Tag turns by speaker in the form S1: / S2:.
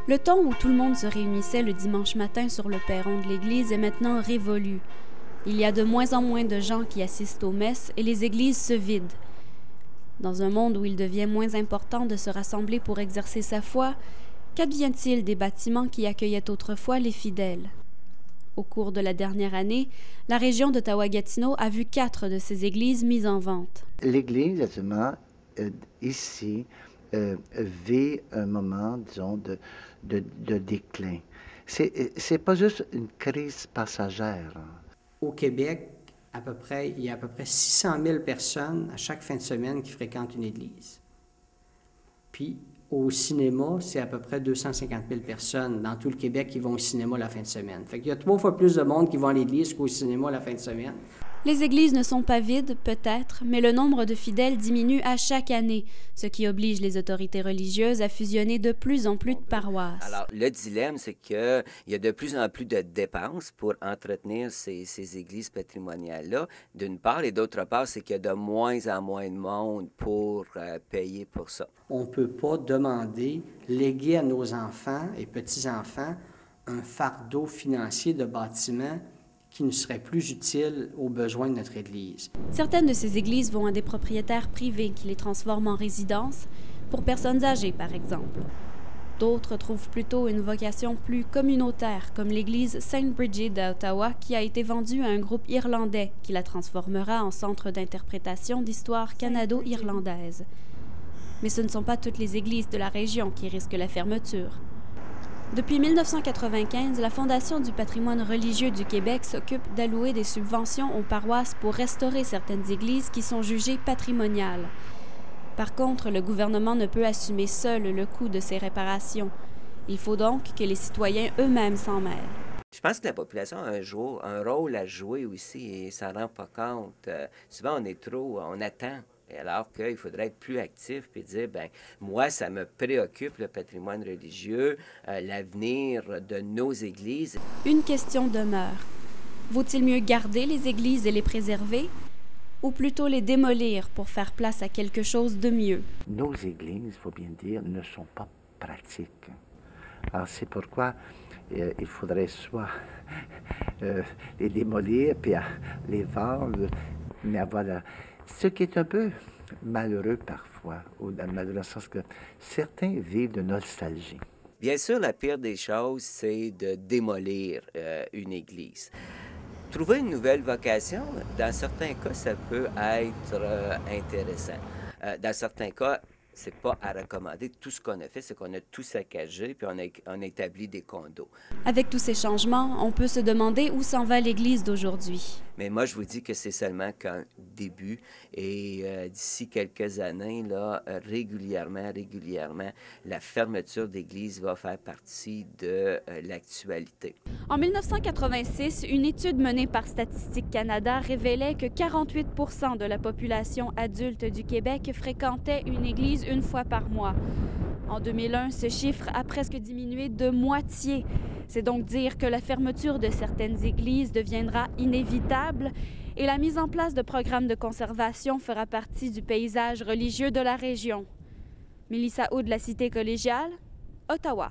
S1: Le temps où tout le monde se réunissait le dimanche matin sur le perron de l'église est maintenant révolu. Il y a de moins en moins de gens qui assistent aux messes et les églises se vident. Dans un monde où il devient moins important de se rassembler pour exercer sa foi, qu'advient-il des bâtiments qui accueillaient autrefois les fidèles? Au cours de la dernière année, la région d'Ottawa-Gatineau a vu 4 de ces églises mises en vente.
S2: L'Église, actuellement, ici, vit un moment, disons, de déclin. C'est pas juste une crise passagère.
S3: Au Québec, il y a à peu près 600 000 personnes à chaque fin de semaine qui fréquentent une église. Puis, au cinéma, c'est à peu près 250 000 personnes dans tout le Québec qui vont au cinéma la fin de semaine. Fait qu'il y a 3 fois plus de monde qui vont à l'église qu'au cinéma la fin de semaine.
S1: Les églises ne sont pas vides, peut-être, mais le nombre de fidèles diminue à chaque année, ce qui oblige les autorités religieuses à fusionner de plus en plus de paroisses.
S4: Alors, le dilemme, c'est qu'il y a de plus en plus de dépenses pour entretenir ces églises patrimoniales-là, d'une part, et d'autre part, c'est qu'il y a de moins en moins de monde pour payer pour ça.
S3: On ne peut pas demander, léguer à nos enfants et petits-enfants un fardeau financier de bâtiments qui ne serait plus utile aux besoins de notre Église.
S1: Certaines de ces églises vont à des propriétaires privés qui les transforment en résidences, pour personnes âgées par exemple. D'autres trouvent plutôt une vocation plus communautaire, comme l'église Saint Bridget à Ottawa, qui a été vendue à un groupe irlandais qui la transformera en centre d'interprétation d'histoire canado-irlandaise. Mais ce ne sont pas toutes les églises de la région qui risquent la fermeture. Depuis 1995, la Fondation du patrimoine religieux du Québec s'occupe d'allouer des subventions aux paroisses pour restaurer certaines églises qui sont jugées patrimoniales. Par contre, le gouvernement ne peut assumer seul le coût de ces réparations. Il faut donc que les citoyens eux-mêmes s'en mêlent.
S4: Je pense que la population a un rôle à jouer aussi et s'en rend pas compte. Souvent, on attend. Alors qu'il faudrait être plus actif et dire, ben moi, ça me préoccupe, le patrimoine religieux, l'avenir de nos églises.
S1: Une question demeure. Vaut-il mieux garder les églises et les préserver, ou plutôt les démolir pour faire place à quelque chose de mieux?
S2: Nos églises, il faut bien dire, ne sont pas pratiques. Alors c'est pourquoi il faudrait soit les démolir, puis les vendre, mais avoir ce qui est un peu malheureux parfois, ou malheureux dans le sens que certains vivent de nostalgie.
S4: Bien sûr, la pire des choses, c'est de démolir une église. Trouver une nouvelle vocation, dans certains cas, ça peut être intéressant. Dans certains cas, c'est pas à recommander. Tout ce qu'on a fait, c'est qu'on a tout saccagé, puis on a établi des condos.
S1: Avec tous ces changements, on peut se demander où s'en va l'Église d'aujourd'hui.
S4: Mais moi, je vous dis que c'est seulement qu'un début. Et d'ici quelques années, là, régulièrement, la fermeture d'églises va faire partie de l'actualité.
S1: En 1986, une étude menée par Statistique Canada révélait que 48 % de la population adulte du Québec fréquentait une église une fois par mois. En 2001, ce chiffre a presque diminué de moitié. C'est donc dire que la fermeture de certaines églises deviendra inévitable et la mise en place de programmes de conservation fera partie du paysage religieux de la région. Mélissa Houd de la Cité collégiale, Ottawa.